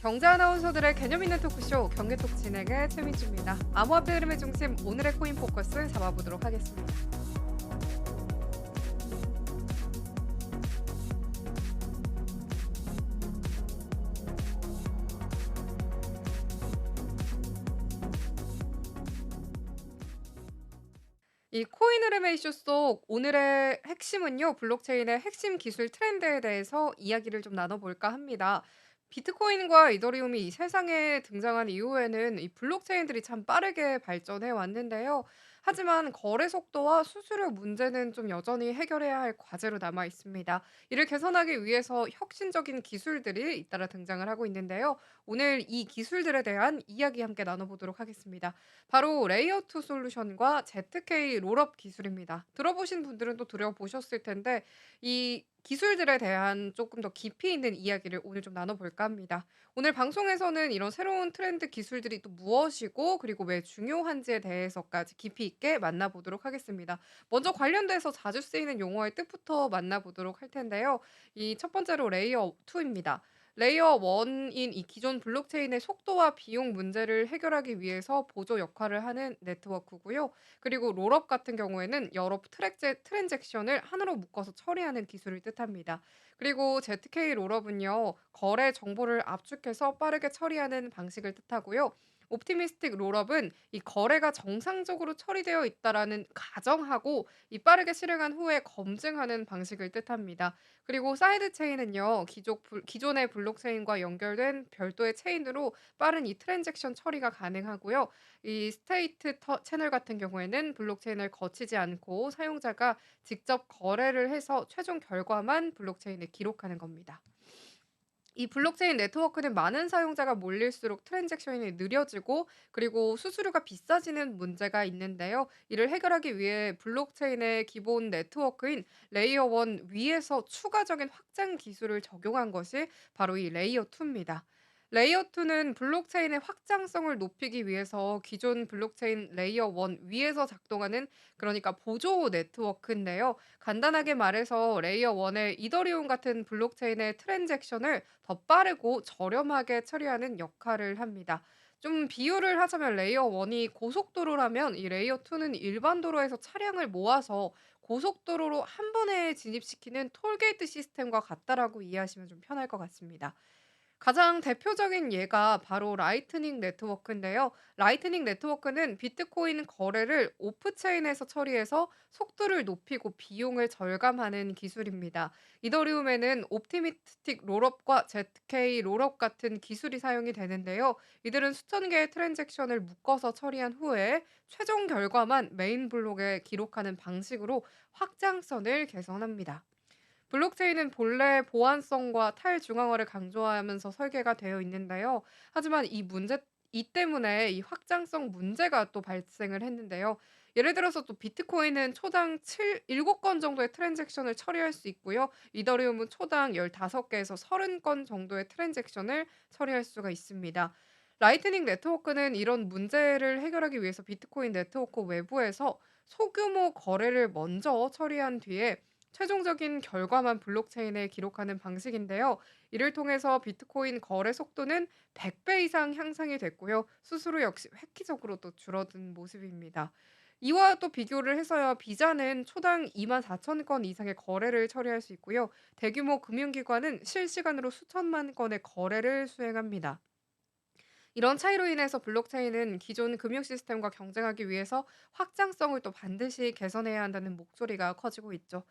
경제 아나운서들의 개념 있는 토크쇼 경제톡 진행의 최민주입니다. 암호화폐 흐름의 중심 오늘의 코인 포커스 잡아보도록 하겠습니다. 이 코인 흐름의 이슈 속 오늘의 핵심은요. 블록체인의 핵심 기술 트렌드에 대해서 이야기를 좀 나눠볼까 합니다. 비트코인과 이더리움이 이 세상에 등장한 이후에는 이 블록체인들이 참 빠르게 발전해 왔는데요. 하지만 거래 속도와 수수료 문제는 좀 여전히 해결해야 할 과제로 남아 있습니다. 이를 개선하기 위해서 혁신적인 기술들이 잇따라 등장을 하고 있는데요. 오늘 이 기술들에 대한 이야기 함께 나눠보도록 하겠습니다. 바로 레이어 2 솔루션과 ZK 롤업 기술입니다. 들어보신 분들은 또 들어보셨을 텐데 이 기술들에 대한 조금 더 깊이 있는 이야기를 오늘 좀 나눠볼까 합니다. 오늘 방송에서는 이런 새로운 트렌드 기술들이 또 무엇이고 그리고 왜 중요한지에 대해서까지 깊이 있게 만나보도록 하겠습니다. 먼저 관련돼서 자주 쓰이는 용어의 뜻부터 만나보도록 할 텐데요. 이 첫 번째로 레이어 2입니다. 레이어 1인 이 기존 블록체인의 속도와 비용 문제를 해결하기 위해서 보조 역할을 하는 네트워크고요. 그리고 롤업 같은 경우에는 여러 트랜잭션을 하나로 묶어서 처리하는 기술을 뜻합니다. 그리고 ZK 롤업은요. 거래 정보를 압축해서 빠르게 처리하는 방식을 뜻하고요. 옵티미스틱 롤업은 이 거래가 정상적으로 처리되어 있다라는 가정하고 이 빠르게 실행한 후에 검증하는 방식을 뜻합니다. 그리고 사이드 체인은요. 기존의 블록체인과 연결된 별도의 체인으로 빠른 이 트랜잭션 처리가 가능하고요. 이 스테이트 채널 같은 경우에는 블록체인을 거치지 않고 사용자가 직접 거래를 해서 최종 결과만 블록체인에 기록하는 겁니다. 이 블록체인 네트워크는 많은 사용자가 몰릴수록 트랜잭션이 느려지고 그리고 수수료가 비싸지는 문제가 있는데요. 이를 해결하기 위해 블록체인의 기본 네트워크인 레이어 1 위에서 추가적인 확장 기술을 적용한 것이 바로 이 레이어 2입니다. 레이어 2는 블록체인의 확장성을 높이기 위해서 기존 블록체인 레이어 1 위에서 작동하는 그러니까 보조 네트워크인데요. 간단하게 말해서 레이어 1의 이더리움 같은 블록체인의 트랜잭션을 더 빠르고 저렴하게 처리하는 역할을 합니다. 좀 비유를 하자면 레이어 1이 고속도로라면 이 레이어 2는 일반 도로에서 차량을 모아서 고속도로로 한 번에 진입시키는 톨게이트 시스템과 같다라고 이해하시면 좀 편할 것 같습니다. 가장 대표적인 예가 바로 라이트닝 네트워크인데요. 라이트닝 네트워크는 비트코인 거래를 오프체인에서 처리해서 속도를 높이고 비용을 절감하는 기술입니다. 이더리움에는 옵티미스틱 롤업과 ZK 롤업 같은 기술이 사용이 되는데요. 이들은 수천 개의 트랜잭션을 묶어서 처리한 후에 최종 결과만 메인 블록에 기록하는 방식으로 확장성을 개선합니다. 블록체인은 본래 보안성과 탈중앙화를 강조하면서 설계가 되어 있는데요. 하지만 이 때문에 이 확장성 문제가 또 발생을 했는데요. 예를 들어서 또 비트코인은 초당 7건 정도의 트랜잭션을 처리할 수 있고요. 이더리움은 초당 15개에서 30건 정도의 트랜잭션을 처리할 수가 있습니다. 라이트닝 네트워크는 이런 문제를 해결하기 위해서 비트코인 네트워크 외부에서 소규모 거래를 먼저 처리한 뒤에 최종적인 결과만 블록체인에 기록하는 방식인데요. 이를 통해서 비트코인 거래 속도는 100배 이상 향상이 됐고요. 수수료 역시 획기적으로 또 줄어든 모습입니다. 이와 또 비교를 해서요. 비자는 초당 24,000건 이상의 거래를 처리할 수 있고요. 대규모 금융기관은 실시간으로 수천만 건의 거래를 수행합니다. 이런 차이로 인해서 블록체인은 기존 금융 시스템과 경쟁하기 위해서 확장성을 또 반드시 개선해야 한다는 목소리가 커지고 있죠.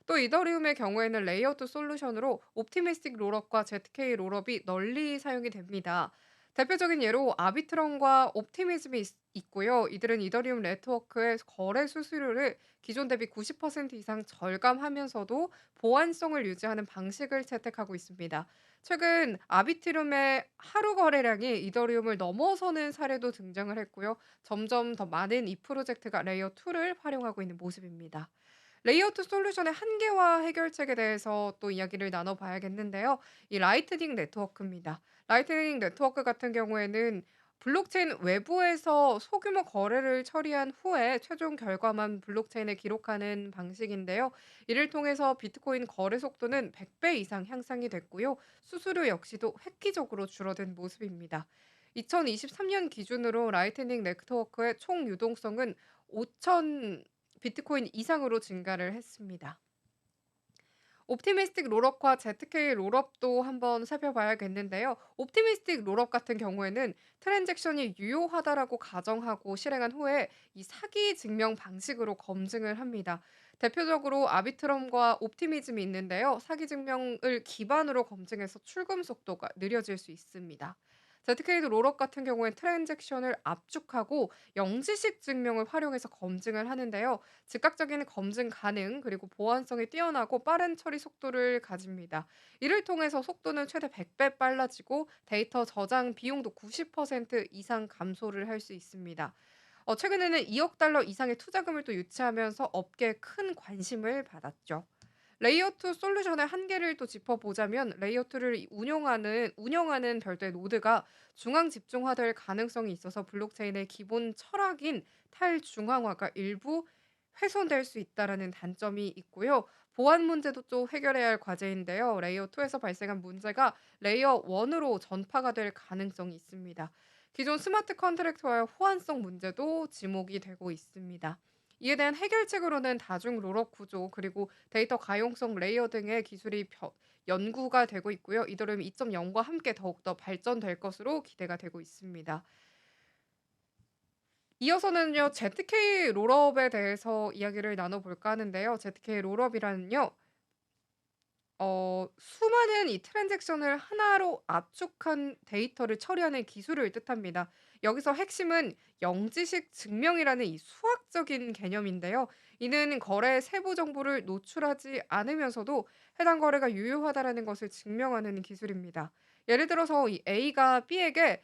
또 이더리움의 경우에는 레이어 2 솔루션으로 옵티미스틱 롤업과 ZK 롤업이 널리 사용이 됩니다. 대표적인 예로 아비트럼과 옵티미즘이 있고요. 이들은 이더리움 네트워크의 거래 수수료를 기존 대비 90% 이상 절감하면서도 보안성을 유지하는 방식을 채택하고 있습니다. 최근 아비트rum의 하루 거래량이 이더리움을 넘어서는 사례도 등장을 했고요. 점점 더 많은 이 프로젝트가 레이어 2를 활용하고 있는 모습입니다. 레이어 2 솔루션의 한계와 해결책에 대해서 또 이야기를 나눠 봐야겠는데요. 이 라이트닝 네트워크입니다. 라이트닝 네트워크 같은 경우에는 블록체인 외부에서 소규모 거래를 처리한 후에 최종 결과만 블록체인에 기록하는 방식인데요. 이를 통해서 비트코인 거래 속도는 100배 이상 향상이 됐고요. 수수료 역시도 획기적으로 줄어든 모습입니다. 2023년 기준으로 라이트닝 네트워크의 총 유동성은 5천 비트코인 이상으로 증가를 했습니다. 옵티미스틱 롤업과 ZK 롤업도 한번 살펴봐야겠는데요. 옵티미스틱 롤업 같은 경우에는 트랜잭션이 유효하다라고 가정하고 실행한 후에 이 사기 증명 방식으로 검증을 합니다. 대표적으로 아비트럼과 옵티미즘이 있는데요. 사기 증명을 기반으로 검증해서 출금 속도가 느려질 수 있습니다. ZK도 롤업 같은 경우엔 트랜잭션을 압축하고 영지식 증명을 활용해서 검증을 하는데요. 즉각적인 검증 가능 그리고 보안성이 뛰어나고 빠른 처리 속도를 가집니다. 이를 통해서 속도는 최대 100배 빨라지고 데이터 저장 비용도 90% 이상 감소를 할 수 있습니다. 최근에는 2억 달러 이상의 투자금을 또 유치하면서 업계에 큰 관심을 받았죠. 레이어 2 솔루션의 한계를 또 짚어보자면 레이어 2를 운영하는 별도의 노드가 중앙 집중화될 가능성이 있어서 블록체인의 기본 철학인 탈중앙화가 일부 훼손될 수 있다라는 단점이 있고요. 보안 문제도 또 해결해야 할 과제인데요. 레이어 2에서 발생한 문제가 레이어 1으로 전파가 될 가능성이 있습니다. 기존 스마트 컨트랙트와의 호환성 문제도 지목이 되고 있습니다. 이에 대한 해결책으로는 다중 롤업 구조 그리고 데이터 가용성 레이어 등의 기술이 연구가 되고 있고요. 이더리움 2.0과 함께 더욱더 발전될 것으로 기대가 되고 있습니다. 이어서는요. ZK 롤업에 대해서 이야기를 나눠 볼까 하는데요. ZK 롤업이라는요. 수많은 이 트랜잭션을 하나로 압축한 데이터를 처리하는 기술을 뜻합니다. 여기서 핵심은 영지식 증명이라는 이 수학적인 개념인데요. 이는 거래 세부 정보를 노출하지 않으면서도 해당 거래가 유효하다라는 것을 증명하는 기술입니다. 예를 들어서 이 A가 B에게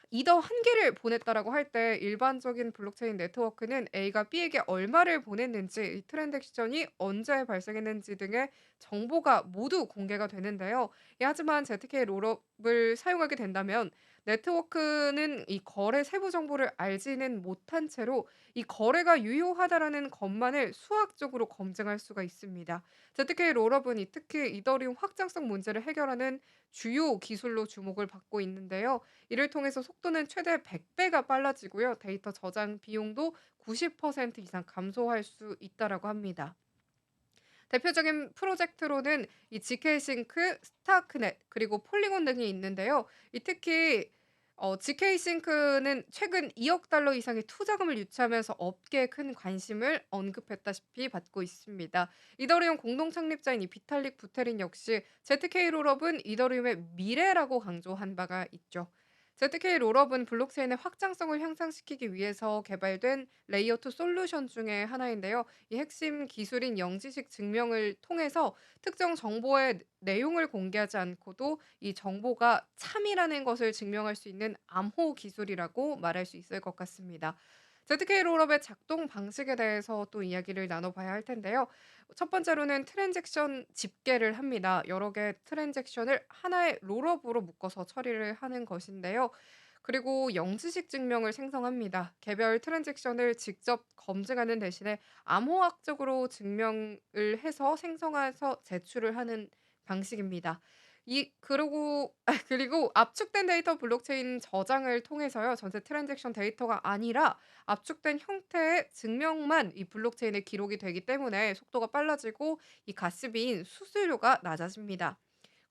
이더 한 개를 보냈다라고 할 때 일반적인 블록체인 네트워크는 A가 B에게 얼마를 보냈는지, 이 트랜잭션이 언제 발생했는지 등의 정보가 모두 공개가 되는데요. 하지만 ZK 롤업을 사용하게 된다면 네트워크는 이 거래 세부 정보를 알지는 못한 채로 이 거래가 유효하다라는 것만을 수학적으로 검증할 수가 있습니다. ZK 롤업은 특히 이더리움 확장성 문제를 해결하는 주요 기술로 주목을 받고 있는데요. 이를 통해서 속도는 최대 100배가 빨라지고요. 데이터 저장 비용도 90% 이상 감소할 수 있다라고 합니다. 대표적인 프로젝트로는 이 GK싱크, 스타크넷 그리고 폴리곤 등이 있는데요. 특히 GK싱크는 최근 2억 달러 이상의 투자금을 유치하면서 업계에 큰 관심을 언급했다시피 받고 있습니다. 이더리움 공동 창립자인 이 비탈릭 부테린 역시 ZK 롤업은 이더리움의 미래라고 강조한 바가 있죠. ZK 롤업은 블록체인의 확장성을 향상시키기 위해서 개발된 레이어 2 솔루션 중에 하나인데요. 이 핵심 기술인 영지식 증명을 통해서 특정 정보의 내용을 공개하지 않고도 이 정보가 참이라는 것을 증명할 수 있는 암호 기술이라고 말할 수 있을 것 같습니다. ZK 롤업의 작동 방식에 대해서 또 이야기를 나눠봐야 할 텐데요. 첫 번째로는 트랜잭션 집계를 합니다. 여러 개의 트랜잭션을 하나의 롤업으로 묶어서 처리를 하는 것인데요. 그리고 영지식 증명을 생성합니다. 개별 트랜잭션을 직접 검증하는 대신에 암호학적으로 증명을 해서 생성해서 제출을 하는 방식입니다. 그리고 압축된 데이터 블록체인 저장을 통해서요. 전체 트랜잭션 데이터가 아니라 압축된 형태의 증명만 이 블록체인에 기록이 되기 때문에 속도가 빨라지고 이 가스비인 수수료가 낮아집니다.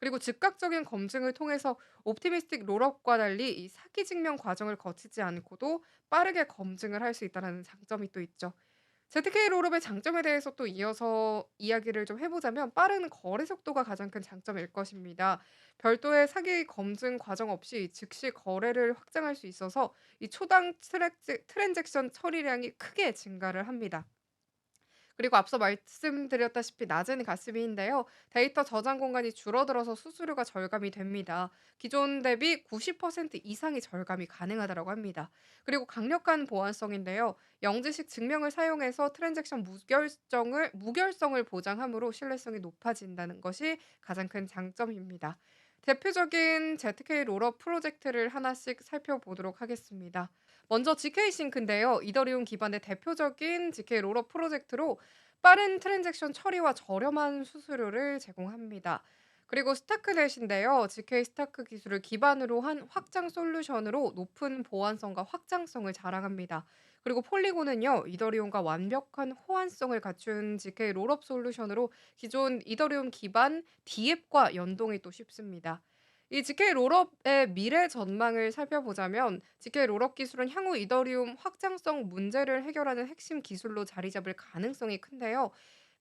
그리고 즉각적인 검증을 통해서 옵티미스틱 롤업과 달리 이 사기 증명 과정을 거치지 않고도 빠르게 검증을 할 수 있다는 장점이 또 있죠. ZK 롤업의 장점에 대해서 또 이어서 이야기를 좀 해보자면 빠른 거래 속도가 가장 큰 장점일 것입니다. 별도의 사기 검증 과정 없이 즉시 거래를 확장할 수 있어서 이 초당 트랜잭션 처리량이 크게 증가를 합니다. 그리고 앞서 말씀드렸다시피 낮은 가스비인데요. 데이터 저장 공간이 줄어들어서 수수료가 절감이 됩니다. 기존 대비 90% 이상의 절감이 가능하다고 합니다. 그리고 강력한 보안성인데요. 영지식 증명을 사용해서 트랜잭션 무결성을 보장하므로 신뢰성이 높아진다는 것이 가장 큰 장점입니다. 대표적인 ZK 롤업 프로젝트를 하나씩 살펴보도록 하겠습니다. 먼저 GK 싱크인데요. 이더리움 기반의 대표적인 GK 롤업 프로젝트로 빠른 트랜잭션 처리와 저렴한 수수료를 제공합니다. 그리고 스타크넷인데요. GK 스타크 기술을 기반으로 한 확장 솔루션으로 높은 보안성과 확장성을 자랑합니다. 그리고 폴리곤은요. 이더리움과 완벽한 호환성을 갖춘 GK 롤업 솔루션으로 기존 이더리움 기반 D앱과 연동이 또 쉽습니다. 이 GK 롤업의 미래 전망을 살펴보자면 GK 롤업 기술은 향후 이더리움 확장성 문제를 해결하는 핵심 기술로 자리 잡을 가능성이 큰데요.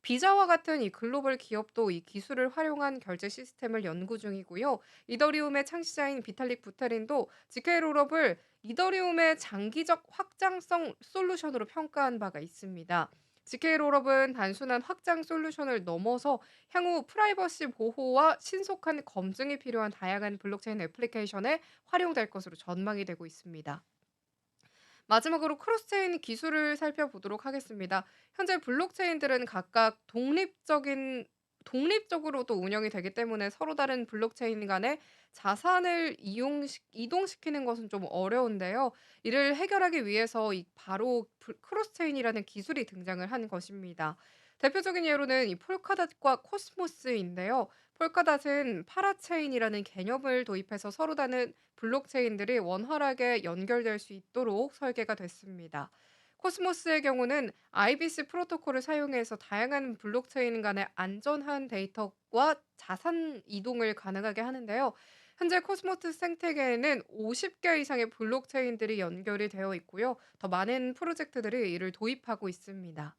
비자와 같은 이 글로벌 기업도 이 기술을 활용한 결제 시스템을 연구 중이고요. 이더리움의 창시자인 비탈릭 부테린도 GK 롤업을 이더리움의 장기적 확장성 솔루션으로 평가한 바가 있습니다. GK 롤업은 단순한 확장 솔루션을 넘어서 향후 프라이버시 보호와 신속한 검증이 필요한 다양한 블록체인 애플리케이션에 활용될 것으로 전망이 되고 있습니다. 마지막으로 크로스체인 기술을 살펴보도록 하겠습니다. 현재 블록체인들은 각각 독립적으로 또 운영이 되기 때문에 서로 다른 블록체인 간의 자산을 이동시키는 것은 좀 어려운데요. 이를 해결하기 위해서 바로 크로스체인이라는 기술이 등장을 한 것입니다. 대표적인 예로는 이 폴카닷과 코스모스인데요. 폴카닷은 파라체인이라는 개념을 도입해서 서로 다른 블록체인들이 원활하게 연결될 수 있도록 설계가 됐습니다. 코스모스의 경우는 IBC 프로토콜을 사용해서 다양한 블록체인 간의 안전한 데이터와 자산 이동을 가능하게 하는데요. 현재 코스모스 생태계에는 50개 이상의 블록체인들이 연결이 되어 있고요. 더 많은 프로젝트들이 이를 도입하고 있습니다.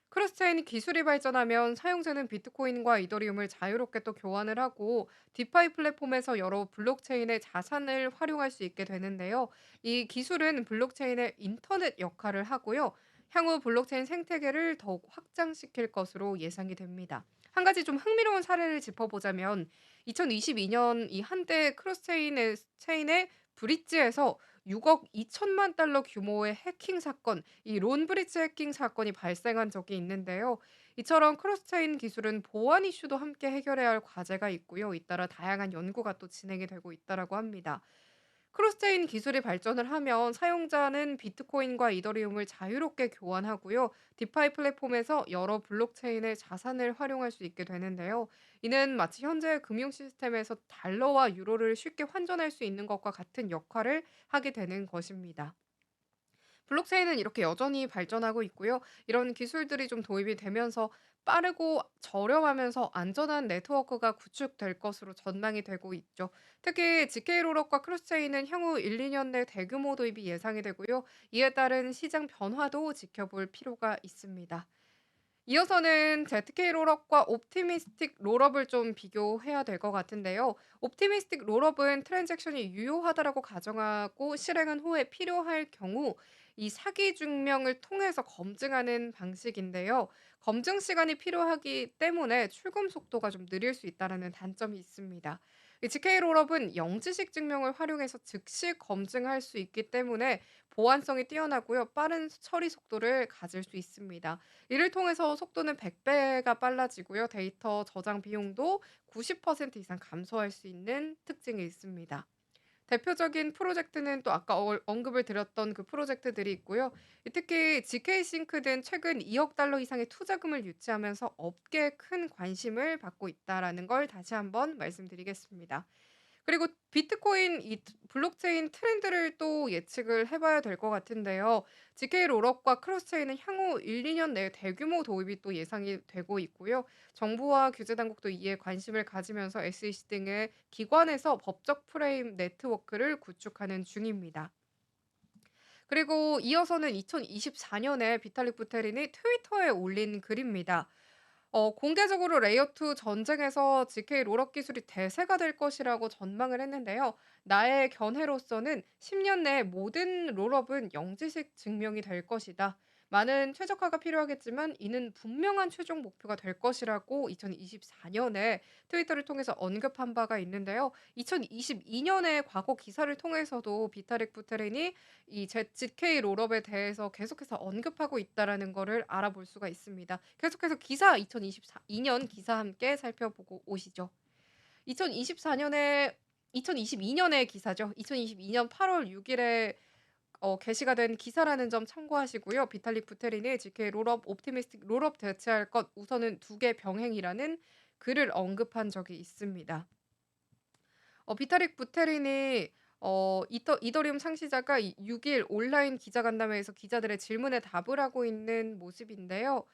크로스체인 기술이 발전하면 사용자는 비트코인과 이더리움을 자유롭게 또 교환을 하고 디파이 플랫폼에서 여러 블록체인의 자산을 활용할 수 있게 되는데요. 이 기술은 블록체인의 인터넷 역할을 하고요. 향후 블록체인 생태계를 더욱 확장시킬 것으로 예상이 됩니다. 한 가지 좀 흥미로운 사례를 짚어보자면 2022년 이 한때 체인의 브릿지에서 6억 2천만 달러 규모의 해킹 사건, 이 론브리지 해킹 사건이 발생한 적이 있는데요. 이처럼 크로스체인 기술은 보안 이슈도 함께 해결해야 할 과제가 있고요. 잇따라 다양한 연구가 또 진행이 되고 있다라고 합니다. 크로스체인 기술이 발전을 하면 사용자는 비트코인과 이더리움을 자유롭게 교환하고요. 디파이 플랫폼에서 여러 블록체인의 자산을 활용할 수 있게 되는데요. 이는 마치 현재 금융 시스템에서 달러와 유로를 쉽게 환전할 수 있는 것과 같은 역할을 하게 되는 것입니다. 블록체인은 이렇게 여전히 발전하고 있고요. 이런 기술들이 좀 도입이 되면서 빠르고 저렴하면서 안전한 네트워크가 구축될 것으로 전망이 되고 있죠. 특히 GK 롤업과 크로스체인은 향후 1-2년 내 대규모 도입이 예상이 되고요. 이에 따른 시장 변화도 지켜볼 필요가 있습니다. 이어서는 ZK 롤업과 옵티미스틱 롤업을 좀 비교해야 될 것 같은데요. 옵티미스틱 롤업은 트랜잭션이 유효하다라고 가정하고 실행한 후에 필요할 경우 이 사기 증명을 통해서 검증하는 방식인데요. 검증 시간이 필요하기 때문에 출금 속도가 좀 느릴 수 있다라는 단점이 있습니다. 이 GK 롤업은 영지식 증명을 활용해서 즉시 검증할 수 있기 때문에 보안성이 뛰어나고요. 빠른 처리 속도를 가질 수 있습니다. 이를 통해서 속도는 100배가 빨라지고요. 데이터 저장 비용도 90% 이상 감소할 수 있는 특징이 있습니다. 대표적인 프로젝트는 또 아까 언급을 드렸던 그 프로젝트들이 있고요. 특히 GK 싱크는 최근 2억 달러 이상의 투자금을 유치하면서 업계에 큰 관심을 받고 있다라는 걸 다시 한번 말씀드리겠습니다. 그리고 비트코인 블록체인 트렌드를 또 예측을 해 봐야 될 것 같은데요. GK 롤업과 크로스체인은 향후 1-2년 내에 대규모 도입이 또 예상이 되고 있고요. 정부와 규제 당국도 이에 관심을 가지면서 SEC 등의 기관에서 법적 프레임 네트워크를 구축하는 중입니다. 그리고 이어서는 2024년에 비탈릭 부테린이 트위터에 올린 글입니다. 공개적으로 레이어 2 전쟁에서 GK 롤업 기술이 대세가 될 것이라고 전망을 했는데요. 나의 견해로서는 10년 내에 모든 롤업은 영지식 증명이 될 것이다. 많은 최적화가 필요하겠지만 이는 분명한 최종 목표가 될 것이라고 2024년에 트위터를 통해서 언급한 바가 있는데요. 2022년에 과거 기사를 통해서도 비타릭 부테린이 이 ZK 롤업에 대해서 계속해서 언급하고 있다라는 거를 알아볼 수가 있습니다. 계속해서 기사 2024 2년 기사 함께 살펴보고 오시죠. 2024년에 2022년의 기사죠. 2022년 8월 6 일에 게시가 된 기사라는 점 참고하시고요. 비탈릭 부테린이 GK 롤업 옵티미스틱 롤업 대체할 것 우선은 두 개 병행이라는 글을 언급한 적이 있습니다. 비타릭 부테린이 이더리움 창시자가 6일 온라인 기자간담회에서 기자들의 질문에 답을 하고 있는 모습인데요.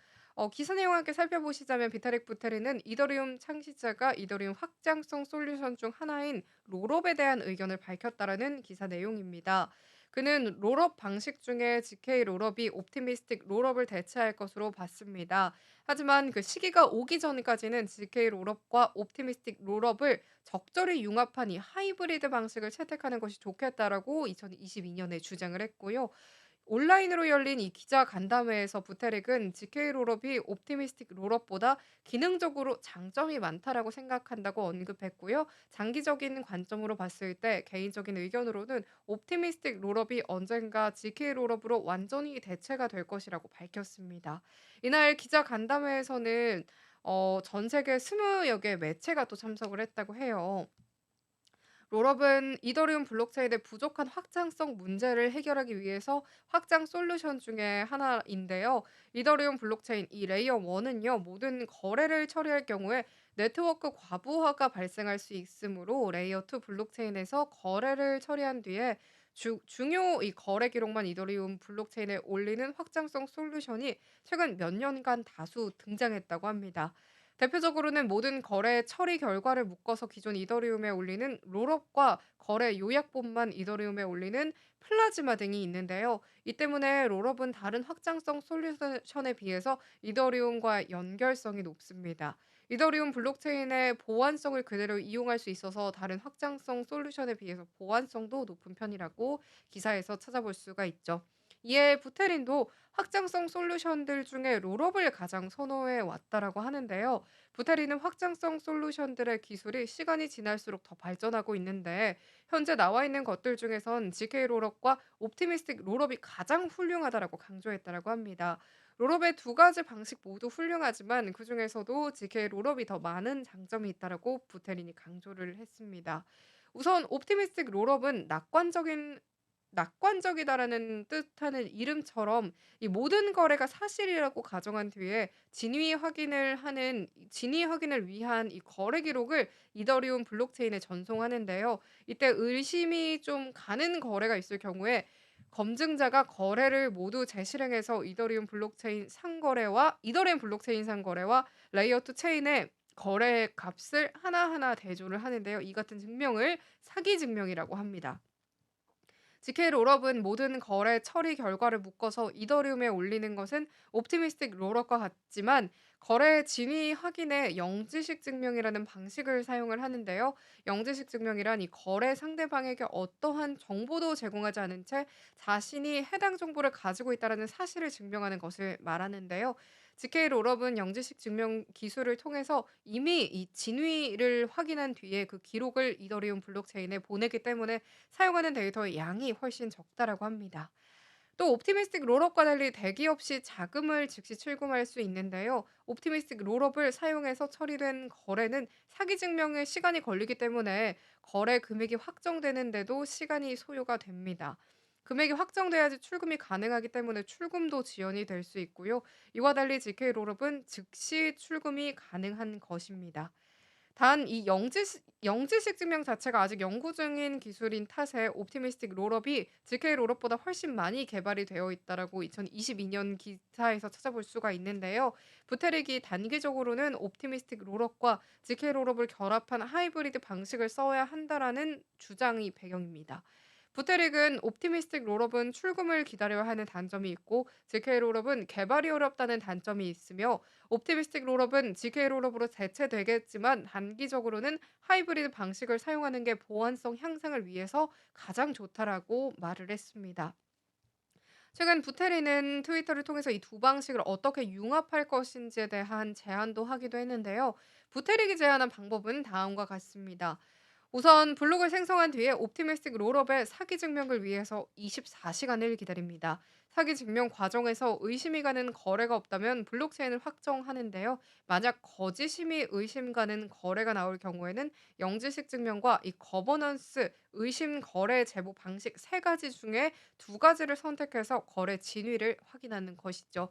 기사 내용 함께 살펴보시자면 비타릭 부테린은 이더리움 창시자가 이더리움 확장성 솔루션 중 하나인 롤업에 대한 의견을 밝혔다라는 기사 내용입니다. 그는 롤업 방식 중에 GK 롤업이 옵티미스틱 롤업을 대체할 것으로 봤습니다. 하지만 그 시기가 오기 전까지는 GK 롤업과 옵티미스틱 롤업을 적절히 융합한 이 하이브리드 방식을 채택하는 것이 좋겠다라고 2022년에 주장을 했고요. 온라인으로 열린 이 기자 간담회에서 부테릭은 GK 롤업이 옵티미스틱 롤업보다 기능적으로 장점이 많다라고 생각한다고 언급했고요. 장기적인 관점으로 봤을 때 개인적인 의견으로는 옵티미스틱 롤업이 언젠가 GK 롤업으로 완전히 대체가 될 것이라고 밝혔습니다. 이날 기자 간담회에서는 전 세계 20여 개 매체가 또 참석을 했다고 해요. 롤업은 이더리움 블록체인의 부족한 확장성 문제를 해결하기 위해서 확장 솔루션 중에 하나인데요. 이더리움 블록체인 이 레이어 1은요. 모든 거래를 처리할 경우에 네트워크 과부하가 발생할 수 있으므로 레이어 2 블록체인에서 거래를 처리한 뒤에 중요 이 거래 기록만 이더리움 블록체인에 올리는 확장성 솔루션이 최근 몇 년간 다수 등장했다고 합니다. 대표적으로는 모든 거래 처리 결과를 묶어서 기존 이더리움에 올리는 롤업과 거래 요약본만 이더리움에 올리는 플라즈마 등이 있는데요. 이 때문에 롤업은 다른 확장성 솔루션에 비해서 이더리움과 연결성이 높습니다. 이더리움 블록체인의 보안성을 그대로 이용할 수 있어서 다른 확장성 솔루션에 비해서 보안성도 높은 편이라고 기사에서 찾아볼 수가 있죠. 이에 부테린도 확장성 솔루션들 중에 롤업을 가장 선호해 왔다라고 하는데요. 부테리는 확장성 솔루션들의 기술이 시간이 지날수록 더 발전하고 있는데 현재 나와 있는 것들 중에선 GK 롤업과 옵티미스틱 롤업이 가장 훌륭하다라고 강조했다라고 합니다. 롤업의 두 가지 방식 모두 훌륭하지만 그중에서도 GK 롤업이 더 많은 장점이 있다라고 부테린이 강조를 했습니다. 우선 옵티미스틱 롤업은 낙관적이다라는 뜻하는 이름처럼 이 모든 거래가 사실이라고 가정한 뒤에 진위 확인을 위한 이 거래 기록을 이더리움 블록체인에 전송하는데요. 이때 의심이 좀 가는 거래가 있을 경우에 검증자가 거래를 모두 재실행해서 이더리움 블록체인 상거래와 레이어 2 체인의 거래 값을 하나하나 대조를 하는데요. 이 같은 증명을 사기 증명이라고 합니다. GK 롤업은 모든 거래 처리 결과를 묶어서 이더리움에 올리는 것은 옵티미스틱 롤업과 같지만 거래 진위 확인에 영지식 증명이라는 방식을 사용을 하는데요. 영지식 증명이란 이 거래 상대방에게 어떠한 정보도 제공하지 않은 채 자신이 해당 정보를 가지고 있다는 사실을 증명하는 것을 말하는데요. GK 롤업은 영지식 증명 기술을 통해서 이미 이 진위를 확인한 뒤에 그 기록을 이더리움 블록체인에 보내기 때문에 사용하는 데이터의 양이 훨씬 적다라고 합니다. 또 옵티미스틱 롤업과 달리 대기 없이 자금을 즉시 출금할 수 있는데요. 옵티미스틱 롤업을 사용해서 처리된 거래는 사기 증명에 시간이 걸리기 때문에 거래 금액이 확정되는데도 시간이 소요가 됩니다. 금액이 확정돼야지 출금이 가능하기 때문에 출금도 지연이 될 수 있고요. 이와 달리 GK 롤업은 즉시 출금이 가능한 것입니다. 단 이 영지식 증명 자체가 아직 연구 중인 기술인 탓에 옵티미스틱 롤업이 GK 롤업보다 훨씬 많이 개발이 되어 있다라고 2022년 기사에서 찾아볼 수가 있는데요. 부테릭이 단기적으로는 옵티미스틱 롤업과 GK 롤업을 결합한 하이브리드 방식을 써야 한다라는 주장이 배경입니다. 부테릭은 옵티미스틱 롤업은 출금을 기다려야 하는 단점이 있고 GK 롤업은 개발이 어렵다는 단점이 있으며 옵티미스틱 롤업은 GK 롤업으로 대체되겠지만 단기적으로는 하이브리드 방식을 사용하는 게 보안성 향상을 위해서 가장 좋다라고 말을 했습니다. 최근 부테리는 트위터를 통해서 이 두 방식을 어떻게 융합할 것인지에 대한 제안도 하기도 했는데요. 부테릭이 제안한 방법은 다음과 같습니다. 우선 블록을 생성한 뒤에 옵티미스틱 롤업의 사기 증명을 위해서 24시간을 기다립니다. 사기 증명 과정에서 의심이 가는 거래가 없다면 블록체인을 확정하는데요. 만약 거짓임이 의심 가는 거래가 나올 경우에는 영지식 증명과 이 거버넌스 의심 거래 제보 방식 세 가지 중에 두 가지를 선택해서 거래 진위를 확인하는 것이죠.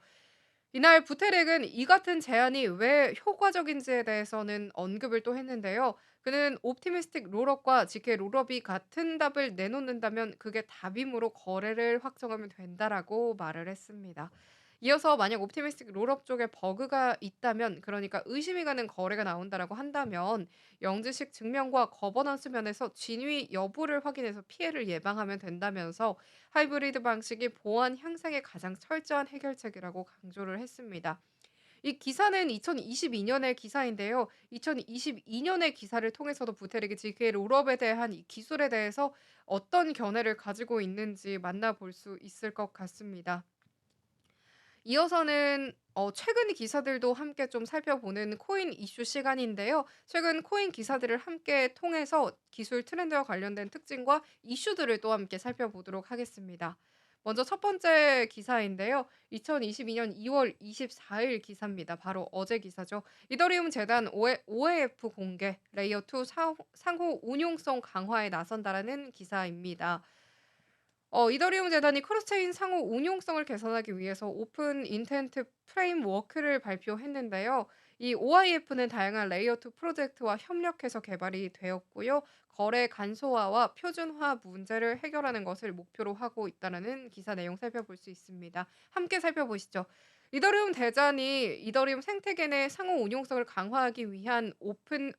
이날 부테렉은 이 같은 제안이 왜 효과적인지에 대해서는 언급을 또 했는데요. 그는 옵티미스틱 롤업과 GK 롤업이 같은 답을 내놓는다면 그게 답이므로 거래를 확정하면 된다라고 말을 했습니다. 이어서 만약 옵티미스틱 롤업 쪽에 버그가 있다면, 그러니까 의심이 가는 거래가 나온다라고 한다면 영지식 증명과 거버넌스 면에서 진위 여부를 확인해서 피해를 예방하면 된다면서 하이브리드 방식이 보안 향상에 가장 철저한 해결책이라고 강조를 했습니다. 이 기사는 2022년의 기사인데요. 2022년의 기사를 통해서도 부테릭이 GK 롤업에 대한 이 기술에 대해서 어떤 견해를 가지고 있는지 만나볼 수 있을 것 같습니다. 이어서는 최근 기사들도 함께 좀 살펴보는 코인 이슈 시간인데요. 최근 코인 기사들을 함께 통해서 기술 트렌드와 관련된 특징과 이슈들을 또 함께 살펴보도록 하겠습니다. 먼저 첫 번째 기사인데요. 2022년 2월 24일 기사입니다. 바로 어제 기사죠. 이더리움 재단 OAF 공개, 레이어 2 상호 운용성 강화에 나선다라는 기사입니다. 이더리움 재단이 크로스체인 상호 운용성을 개선하기 위해서 오픈 인텐트 프레임워크를 발표했는데요. 이 OIF는 다양한 레이어 2 프로젝트와 협력해서 개발이 되었고요. 거래 간소화와 표준화 문제를 해결하는 것을 목표로 하고 있다는 기사 내용 살펴볼 수 있습니다. 함께 살펴보시죠. 이더리움 대전이 이더리움 생태계 내 상호 운용성을 강화하기 위한 오픈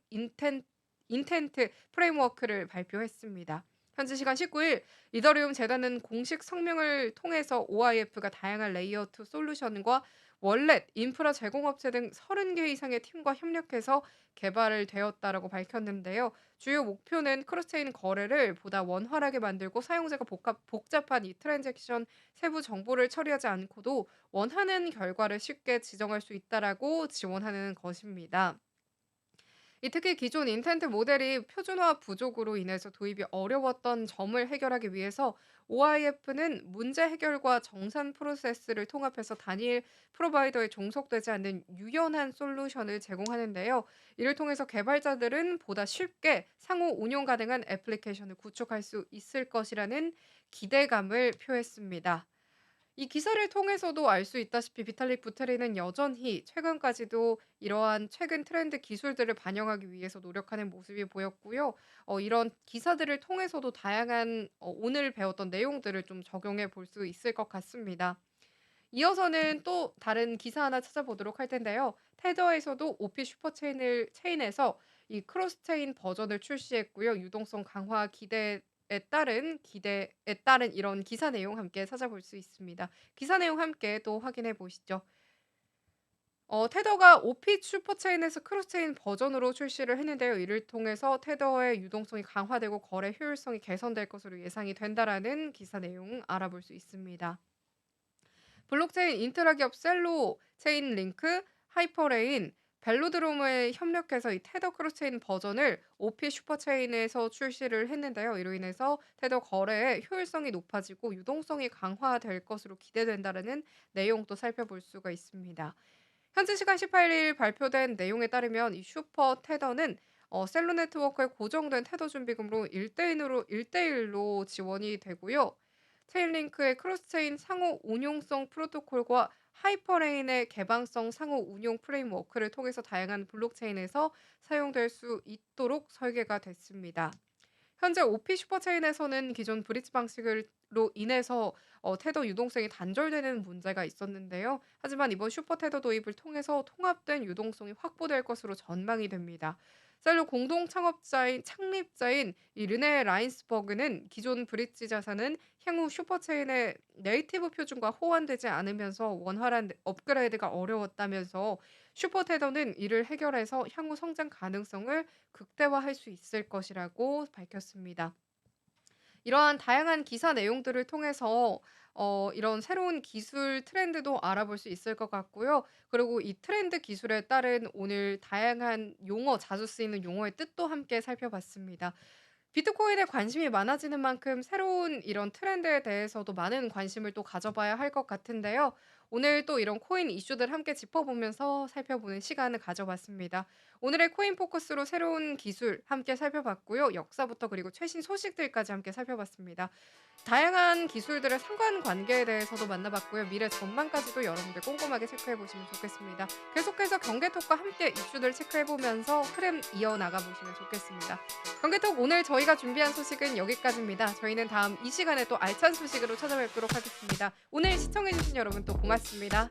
인텐트 프레임워크를 발표했습니다. 현지 시간 19일 이더리움 재단은 공식 성명을 통해서 OIF가 다양한 레이어 2 솔루션과 월렛, 인프라 제공업체 등 30개 이상의 팀과 협력해서 개발을 되었다라고 밝혔는데요. 주요 목표는 크로스체인 거래를 보다 원활하게 만들고 사용자가 복잡한 이 트랜잭션 세부 정보를 처리하지 않고도 원하는 결과를 쉽게 지정할 수 있다라고 지원하는 것입니다. 특히 기존 인텐트 모델이 표준화 부족으로 인해서 도입이 어려웠던 점을 해결하기 위해서 OIF는 문제 해결과 정산 프로세스를 통합해서 단일 프로바이더에 종속되지 않는 유연한 솔루션을 제공하는데요. 이를 통해서 개발자들은 보다 쉽게 상호 운용 가능한 애플리케이션을 구축할 수 있을 것이라는 기대감을 표했습니다. 이 기사를 통해서도 알 수 있다시피 비탈릭 부테린은 여전히 최근까지도 이러한 최근 트렌드 기술들을 반영하기 위해서 노력하는 모습이 보였고요. 이런 기사들을 통해서도 다양한 오늘 배웠던 내용들을 좀 적용해 볼 수 있을 것 같습니다. 이어서는 또 다른 기사 하나 찾아보도록 할 텐데요. 테더에서도 오피 체인에서 이 크로스 체인 버전을 출시했고요. 유동성 강화 기대에 따른 이런 기사 내용 함께 찾아볼 수 있습니다. 기사 내용 함께 또 확인해 보시죠. 테더가 오피 슈퍼체인에서 크로스체인 버전으로 출시를 했는데요. 이를 통해서 테더의 유동성이 강화되고 거래 효율성이 개선될 것으로 예상이 된다라는 기사 내용 알아볼 수 있습니다. 블록체인 인트라 기업 셀로 체인링크, 하이퍼레인, 벨로드롬에 협력해서 이 테더 크로스체인 버전을 OP 슈퍼체인에서 출시를 했는데요. 이로 인해서 테더 거래의 효율성이 높아지고 유동성이 강화될 것으로 기대된다는 내용도 살펴볼 수가 있습니다. 현지 시간 18일 발표된 내용에 따르면 이 슈퍼 테더는 셀로 네트워크의 고정된 테더 준비금으로 1대1로 지원이 되고요. 체인링크의 크로스체인 상호 운용성 프로토콜과 하이퍼레인의 개방성 상호 운용 프레임워크를 통해서 다양한 블록체인에서 사용될 수 있도록 설계가 됐습니다. 현재 OP 슈퍼체인에서는 기존 브릿지 방식으로 인해서 테더 유동성이 단절되는 문제가 있었는데요. 하지만 이번 슈퍼 테더 도입을 통해서 통합된 유동성이 확보될 것으로 전망이 됩니다. 셀로 공동 창립자인 이 르네 라인스버그는 기존 브릿지 자산은 향후 슈퍼체인의 네이티브 표준과 호환되지 않으면서 원활한 업그레이드가 어려웠다면서 슈퍼테더는 이를 해결해서 향후 성장 가능성을 극대화할 수 있을 것이라고 밝혔습니다. 이러한 다양한 기사 내용들을 통해서 이런 새로운 기술 트렌드도 알아볼 수 있을 것 같고요. 그리고 이 트렌드 기술에 따른 오늘 다양한 용어, 자주 쓰이는 용어의 뜻도 함께 살펴봤습니다. 비트코인에 관심이 많아지는 만큼 새로운 이런 트렌드에 대해서도 많은 관심을 또 가져봐야 할 것 같은데요. 오늘 또 이런 코인 이슈들 함께 짚어보면서 살펴보는 시간을 가져봤습니다. 오늘의 코인 포커스로 새로운 기술 함께 살펴봤고요. 역사부터 그리고 최신 소식들까지 함께 살펴봤습니다. 다양한 기술들의 상관관계에 대해서도 만나봤고요. 미래 전망까지도 여러분들 꼼꼼하게 체크해 보시면 좋겠습니다. 계속해서 경제톡과 함께 이슈들 체크해 보면서 흐름 이어나가 보시면 좋겠습니다. 경제톡 오늘 저희가 준비한 소식은 여기까지입니다. 저희는 다음 이 시간에 또 알찬 소식으로 찾아뵙도록 하겠습니다. 오늘 시청해 주신 여러분 또 고맙습니다.